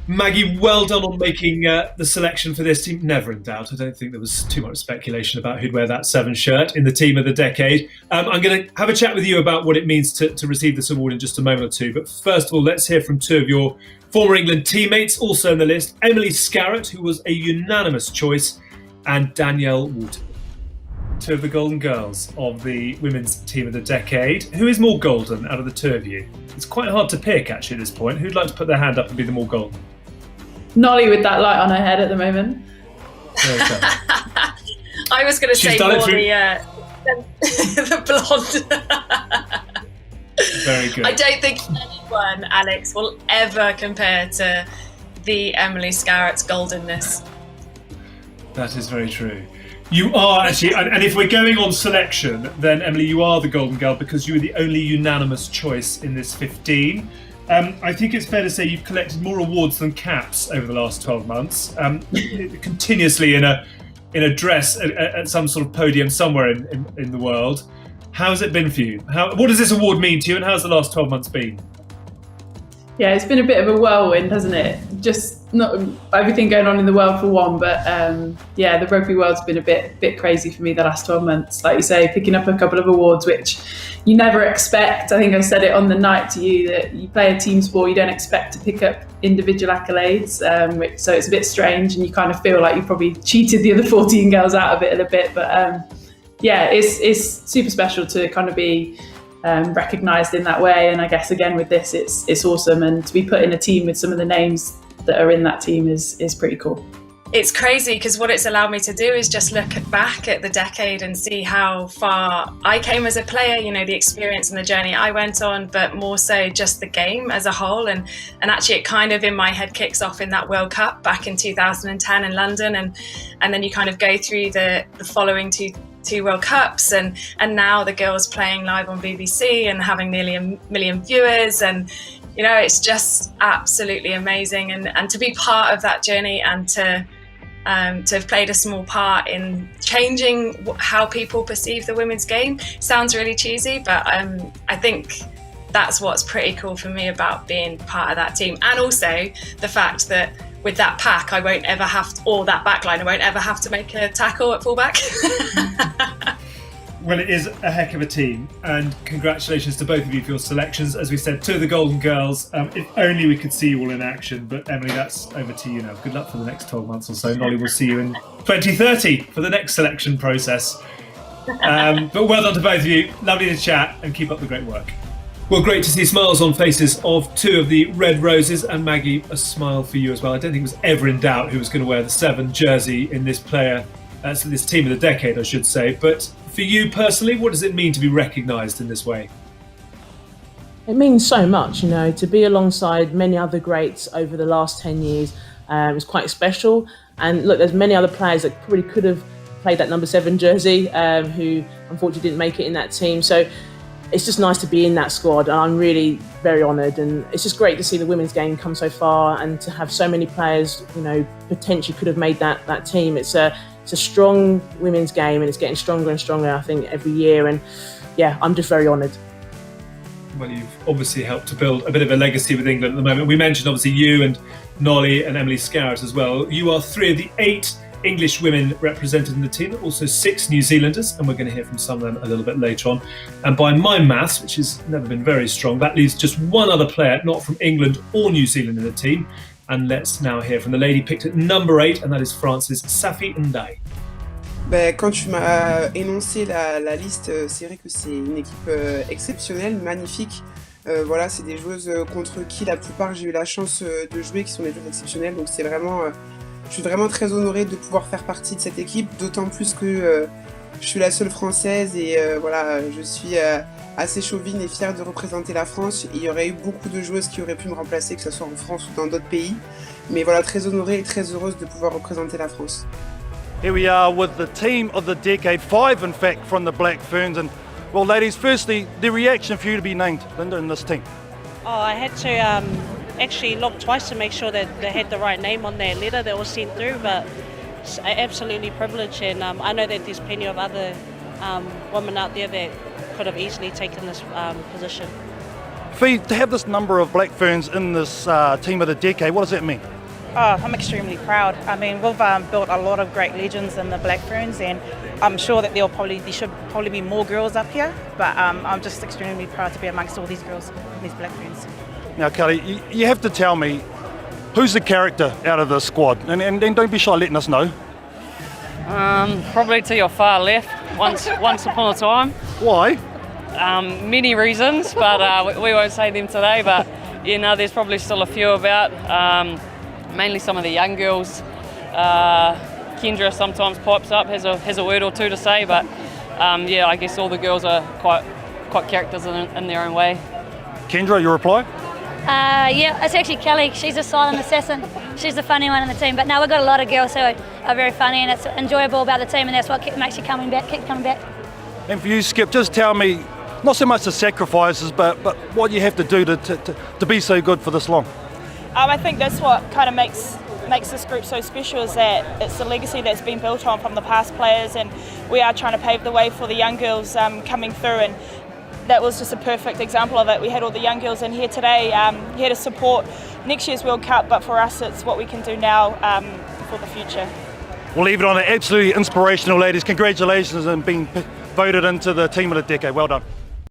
Maggie, well done on making the selection for this team. Never in doubt. I don't think there was too much speculation about who'd wear that 7 shirt in the team of the decade. I'm going to have a chat with you about what it means to receive this award in just a moment or two. But first of all, let's hear from two of your former England teammates, also in the list. Emily Scarratt, who was a unanimous choice, and Danielle Waterman. Two of the golden girls of the women's team of the decade. Who is more golden out of the two of you? It's quite hard to pick, actually, at this point. Who'd like to put their hand up and be the more golden? Nolly with that light on her head at the moment. I was going to say more the blonde. Very good. I don't think anyone, Alex, will ever compare to the Emily Scarratt's goldenness. That is very true. You are actually, and if we're going on selection, then Emily, you are the golden girl because you were the only unanimous choice in this 15. I think it's fair to say you've collected more awards than caps over the last 12 months, continuously in a dress at some sort of podium somewhere in the world. How's it been for you? What does this award mean to you, and how's the last 12 months been? Yeah, it's been a bit of a whirlwind, hasn't it? Just not everything going on in the world for one, but yeah, the rugby world's been a bit crazy for me the last 12 months. Like you say, picking up a couple of awards which you never expect. I think I said it on the night to you that you play a team sport, you don't expect to pick up individual accolades, so it's a bit strange, and you kind of feel like you probably cheated the other 14 girls out of it a bit. But yeah, it's super special to kind of be recognised in that way, and I guess again with this it's awesome, and to be put in a team with some of the names that are in that team is pretty cool. It's crazy because what it's allowed me to do is just look back at the decade and see how far I came as a player, you know, the experience and the journey I went on, but more so just the game as a whole. And actually it kind of in my head kicks off in that World Cup back in 2010 in London, and then you kind of go through the following two World Cups, and now the girls playing live on BBC and having nearly 1 million viewers, and you know, it's just absolutely amazing, and to be part of that journey, and to have played a small part in changing how people perceive the women's game. Sounds really cheesy, but I think that's what's pretty cool for me about being part of that team, and also the fact that with that pack, I won't ever have to, or that backline, I won't ever have to make a tackle at fullback. Well, it is a heck of a team, and congratulations to both of you for your selections. As we said, two of the golden girls. If only we could see you all in action, but Emily, that's over to you now. Good luck for the next 12 months or so. Nolly, we'll see you in 2030 for the next selection process. But well done to both of you. Lovely to chat, and keep up the great work. Well, great to see smiles on faces of two of the Red Roses, and Maggie, a smile for you as well. I don't think it was ever in doubt who was going to wear the 7 jersey in this this team of the decade, I should say. But for you personally, what does it mean to be recognised in this way? It means so much, you know, to be alongside many other greats over the last 10 years is quite special. And look, there's many other players that probably could have played that number 7 jersey who unfortunately didn't make it in that team. So it's just nice to be in that squad, and I'm really very honoured, and it's just great to see the women's game come so far, and to have so many players, you know, potentially could have made that team. It's a strong women's game, and it's getting stronger and stronger, I think, every year, and yeah, I'm just very honoured. Well, you've obviously helped to build a bit of a legacy with England at the moment. We mentioned obviously you and Nolly and Emily Scarratt as well. You are 3 of the 8 English women represented in the team, also 6 New Zealanders, and we're going to hear from some of them a little bit later on. And by my maths, which has never been very strong, that leaves just one other player not from England or New Zealand in the team. And let's now hear from the lady picked at number 8, and that is France's SAFI Ndai. Quand tu m'as énoncé la liste, c'est vrai que c'est une équipe exceptionnelle, magnifique. Voilà, c'est des joueuses contre qui la plupart j'ai eu la chance de jouer, qui sont des joueuses exceptionnelles. Donc c'est vraiment, je suis vraiment très honorée de pouvoir faire partie de cette équipe, d'autant plus que je suis la seule française, et voilà, je suis assez chauvine et fière de représenter la France. Il y aurait eu beaucoup de joueuses qui auraient pu me remplacer, que ce soit en France ou dans d'autres pays. Mais voilà, très honorée et très heureuse de pouvoir représenter la France. Here we are with the team of the decade, 5 in fact from the Black Ferns. And well, ladies, firstly, the reaction for you to be named, Linda, in this team. Oh, I had to actually look twice to make sure that they had the right name on their letter that was sent through, but it's absolutely privileged, and I know that there's plenty of other women out there that could have easily taken this position. Fee, to have this number of Black Ferns in this team of the decade, what does that mean? Oh, I'm extremely proud. I mean, we've built a lot of great legends in the Black Ferns, and I'm sure that there should probably be more girls up here, but I'm just extremely proud to be amongst all these girls, these Black Ferns. Now, Kelly, you have to tell me who's the character out of the squad, and don't be shy letting us know. Probably to your far left, once upon a time. Why? Many reasons, but we won't say them today, but you know, there's probably still a few about. Mainly some of the young girls. Kendra sometimes pipes up, has a word or two to say, but yeah, I guess all the girls are quite characters in their own way. Kendra, your reply? Yeah, it's actually Kelly. She's a silent assassin. She's the funny one in the team. But no, we've got a lot of girls who are very funny, and it's enjoyable about the team, and that's what makes you keep coming back. And for you, Skip, just tell me, not so much the sacrifices, but what you have to do to be so good for this long. I think that's what kind of makes this group so special, is that it's the legacy that's been built on from the past players, and we are trying to pave the way for the young girls coming through, and that was just a perfect example of it. We had all the young girls in here today here to support next year's World Cup, but for us it's what we can do now for the future. We'll leave it on it. Absolutely inspirational, ladies. Congratulations on being voted into the team of the decade. Well done.